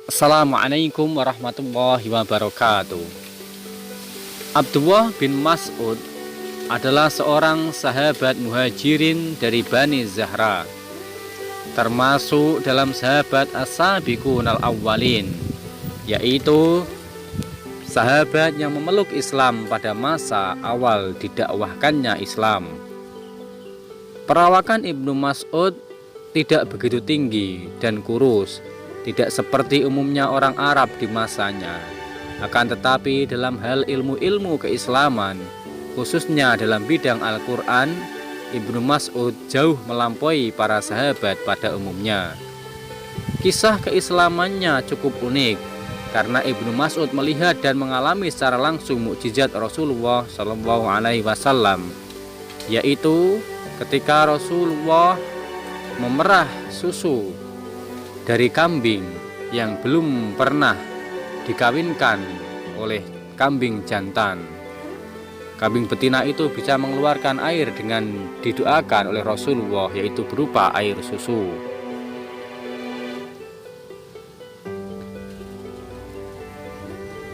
Assalamualaikum warahmatullahi wabarakatuh. Abdullah bin Mas'ud adalah seorang sahabat muhajirin dari Bani Zahra, termasuk dalam sahabat as-sabiqunal awwalin, yaitu sahabat yang memeluk Islam pada masa awal didakwahkannya Islam. Perawakan Ibnu Mas'ud tidak begitu tinggi dan kurus, tidak seperti umumnya orang Arab di masanya. Akan tetapi dalam hal ilmu-ilmu keislaman, khususnya dalam bidang Al-Quran, Ibnu Mas'ud jauh melampaui para sahabat pada umumnya. Kisah keislamannya cukup unik karena Ibnu Mas'ud melihat dan mengalami secara langsung mukjizat Rasulullah SAW, yaitu ketika Rasulullah memerah susu dari kambing yang belum pernah dikawinkan oleh kambing jantan. Kambing betina itu bisa mengeluarkan air dengan didoakan oleh Rasulullah, yaitu berupa air susu.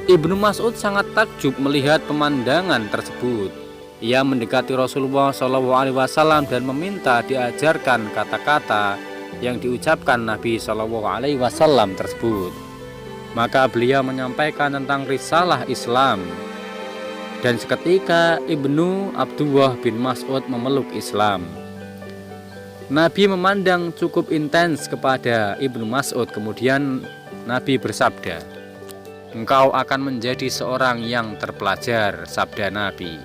Ibnu Mas'ud sangat takjub melihat pemandangan tersebut. Ia mendekati Rasulullah SAW dan meminta diajarkan kata-kata yang diucapkan Nabi SAW tersebut. Maka beliau menyampaikan tentang risalah Islam. Dan seketika Ibnu Abdullah bin Mas'ud memeluk Islam. Nabi memandang cukup intens kepada Ibnu Mas'ud. Kemudian Nabi bersabda, "Engkau akan menjadi seorang yang terpelajar," sabda Nabi.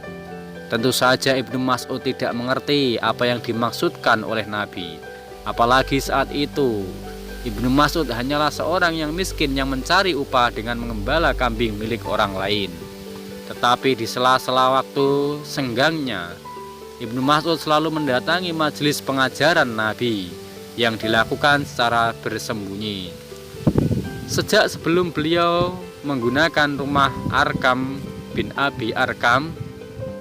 Tentu saja Ibnu Mas'ud tidak mengerti apa yang dimaksudkan oleh Nabi. Apalagi saat itu Ibnu Mas'ud hanyalah seorang yang miskin yang mencari upah dengan mengembala kambing milik orang lain. Tetapi di sela-sela waktu senggangnya, Ibnu Mas'ud selalu mendatangi majelis pengajaran Nabi yang dilakukan secara bersembunyi. Sejak sebelum beliau menggunakan rumah Arkam bin Abi Arkam,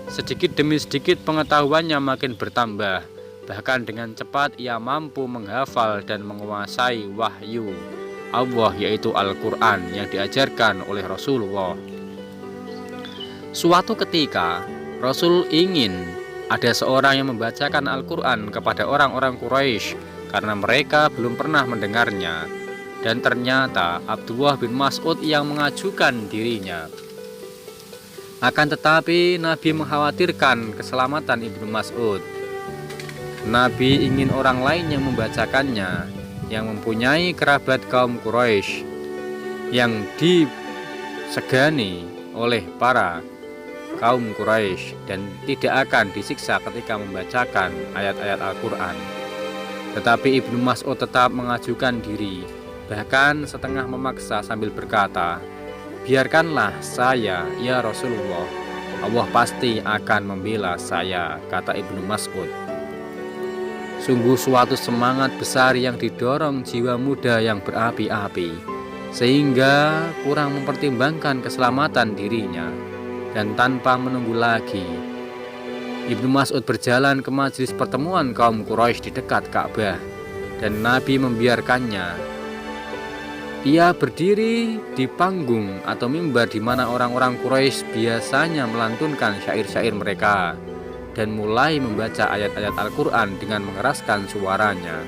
sedikit demi sedikit pengetahuannya makin bertambah. Bahkan dengan cepat ia mampu menghafal dan menguasai wahyu Allah, yaitu Al-Quran yang diajarkan oleh Rasulullah. Suatu ketika Rasul ingin ada seorang yang membacakan Al-Quran kepada orang-orang Quraisy karena mereka belum pernah mendengarnya. Dan ternyata Abdullah bin Mas'ud yang mengajukan dirinya. Akan tetapi Nabi mengkhawatirkan keselamatan Ibnu Mas'ud. Nabi ingin orang lain yang membacakannya, yang mempunyai kerabat kaum Quraisy, yang disegani oleh para kaum Quraisy dan tidak akan disiksa ketika membacakan ayat-ayat Al-Quran. Tetapi Ibnu Mas'ud tetap mengajukan diri, bahkan setengah memaksa sambil berkata, "Biarkanlah saya, ya Rasulullah, Allah pasti akan membela saya," kata Ibnu Mas'ud. Sungguh suatu semangat besar yang didorong jiwa muda yang berapi-api, sehingga kurang mempertimbangkan keselamatan dirinya. Dan tanpa menunggu lagi, Ibnu Mas'ud berjalan ke majelis pertemuan kaum Quraisy di dekat Ka'bah, dan Nabi membiarkannya. Ia berdiri di panggung atau mimbar di mana orang-orang Quraisy biasanya melantunkan syair-syair mereka, dan mulai membaca ayat-ayat Al-Quran dengan mengeraskan suaranya.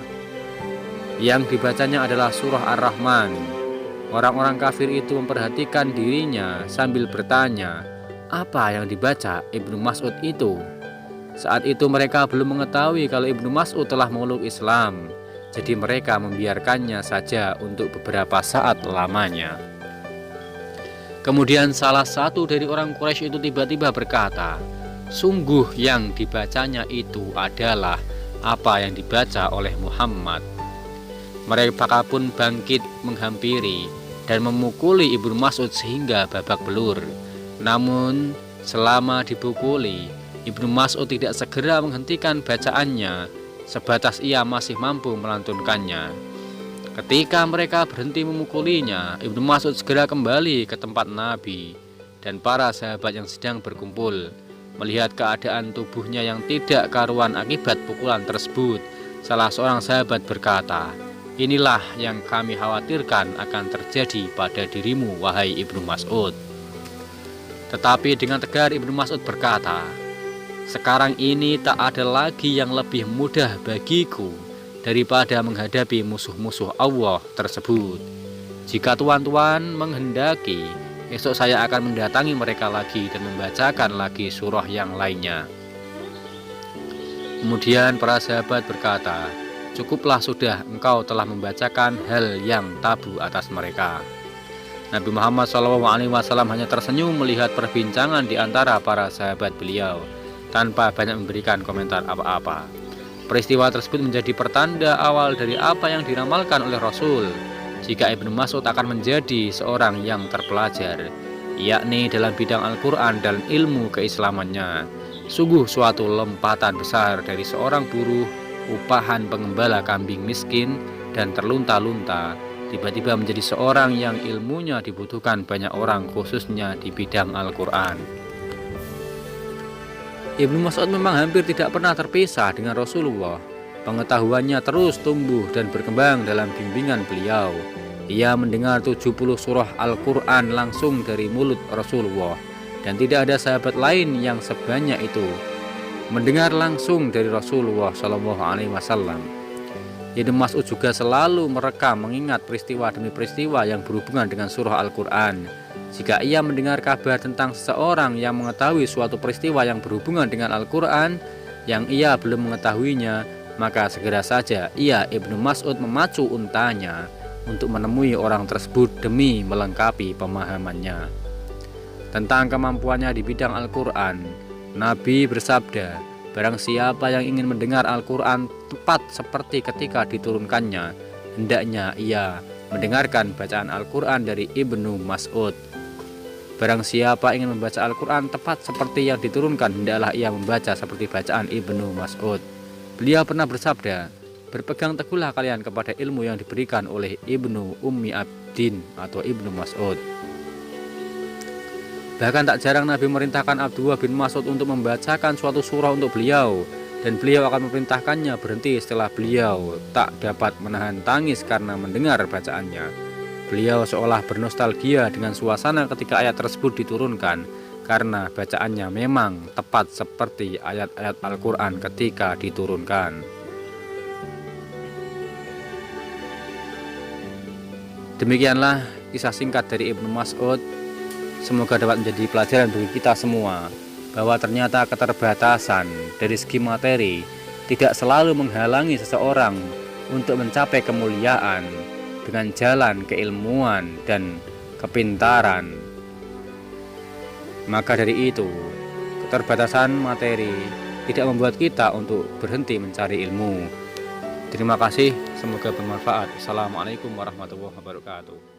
Yang dibacanya adalah surah Ar-Rahman. Orang-orang kafir itu memperhatikan dirinya sambil bertanya, apa yang dibaca Ibnu Mas'ud itu? Saat itu mereka belum mengetahui kalau Ibnu Mas'ud telah memeluk Islam. Jadi mereka membiarkannya saja untuk beberapa saat lamanya. Kemudian salah satu dari orang Quraisy itu tiba-tiba berkata, "Sungguh yang dibacanya itu adalah apa yang dibaca oleh Muhammad." Mereka pun bangkit menghampiri dan memukuli Ibnu Mas'ud sehingga babak belur. Namun selama dipukuli, Ibnu Mas'ud tidak segera menghentikan bacaannya. Sebatas ia masih mampu melantunkannya. Ketika mereka berhenti memukulinya, Ibnu Mas'ud segera kembali ke tempat Nabi dan para sahabat yang sedang berkumpul. Melihat keadaan tubuhnya yang tidak karuan akibat pukulan tersebut, salah seorang sahabat berkata, Inilah yang kami khawatirkan akan terjadi pada dirimu, wahai Ibnu Mas'ud. Tetapi dengan tegar Ibnu Mas'ud berkata, sekarang ini tak ada lagi yang lebih mudah bagiku daripada menghadapi musuh-musuh Allah tersebut. Jika tuan-tuan menghendaki, esok saya akan mendatangi mereka lagi dan membacakan lagi surah yang lainnya. Kemudian para sahabat berkata, cukuplah sudah engkau telah membacakan hal yang tabu atas mereka. Nabi Muhammad SAW hanya tersenyum melihat perbincangan di antara para sahabat beliau, tanpa banyak memberikan komentar apa-apa. Peristiwa tersebut menjadi pertanda awal dari apa yang diramalkan oleh Rasul, jika Ibnu Mas'ud akan menjadi seorang yang terpelajar, yakni dalam bidang Al-Quran dan ilmu keislamannya. Sungguh suatu lompatan besar dari seorang buruh upahan pengembala kambing miskin dan terlunta-lunta, tiba-tiba menjadi seorang yang ilmunya dibutuhkan banyak orang, khususnya di bidang Al-Quran. Ibnu Mas'ud memang hampir tidak pernah terpisah dengan Rasulullah. Pengetahuannya terus tumbuh dan berkembang dalam bimbingan beliau. Ia mendengar 70 surah Al-Quran langsung dari mulut Rasulullah, dan tidak ada sahabat lain yang sebanyak itu mendengar langsung dari Rasulullah SAW. Ibnu Mas'ud juga selalu merekam mengingat peristiwa demi peristiwa yang berhubungan dengan surah Al-Quran. Jika ia mendengar kabar tentang seseorang yang mengetahui suatu peristiwa yang berhubungan dengan Al-Quran yang ia belum mengetahuinya, maka segera saja ia, Ibnu Mas'ud, memacu untanya untuk menemui orang tersebut demi melengkapi pemahamannya. Tentang kemampuannya di bidang Al-Quran, Nabi bersabda, barang siapa yang ingin mendengar Al-Quran tepat seperti ketika diturunkannya, hendaknya ia mendengarkan bacaan Al-Quran dari Ibnu Mas'ud. Barang siapa ingin membaca Al-Quran tepat seperti yang diturunkan, hendaklah ia membaca seperti bacaan Ibnu Mas'ud. Beliau pernah bersabda, berpegang teguhlah kalian kepada ilmu yang diberikan oleh Ibnu Ummi Abdin atau Ibnu Mas'ud. Bahkan tak jarang Nabi memerintahkan Abdullah bin Mas'ud untuk membacakan suatu surah untuk beliau, dan beliau akan memerintahkannya berhenti setelah beliau tak dapat menahan tangis karena mendengar bacaannya. Beliau seolah bernostalgia dengan suasana ketika ayat tersebut diturunkan, karena bacaannya memang tepat seperti ayat-ayat Al-Quran ketika diturunkan. Demikianlah kisah singkat dari Ibnu Mas'ud. Semoga dapat menjadi pelajaran bagi kita semua, bahwa ternyata keterbatasan dari segi materi tidak selalu menghalangi seseorang untuk mencapai kemuliaan dengan jalan keilmuan dan kepintaran. Maka dari itu, keterbatasan materi tidak membuat kita untuk berhenti mencari ilmu. Terima kasih, semoga bermanfaat. Assalamualaikum warahmatullahi wabarakatuh.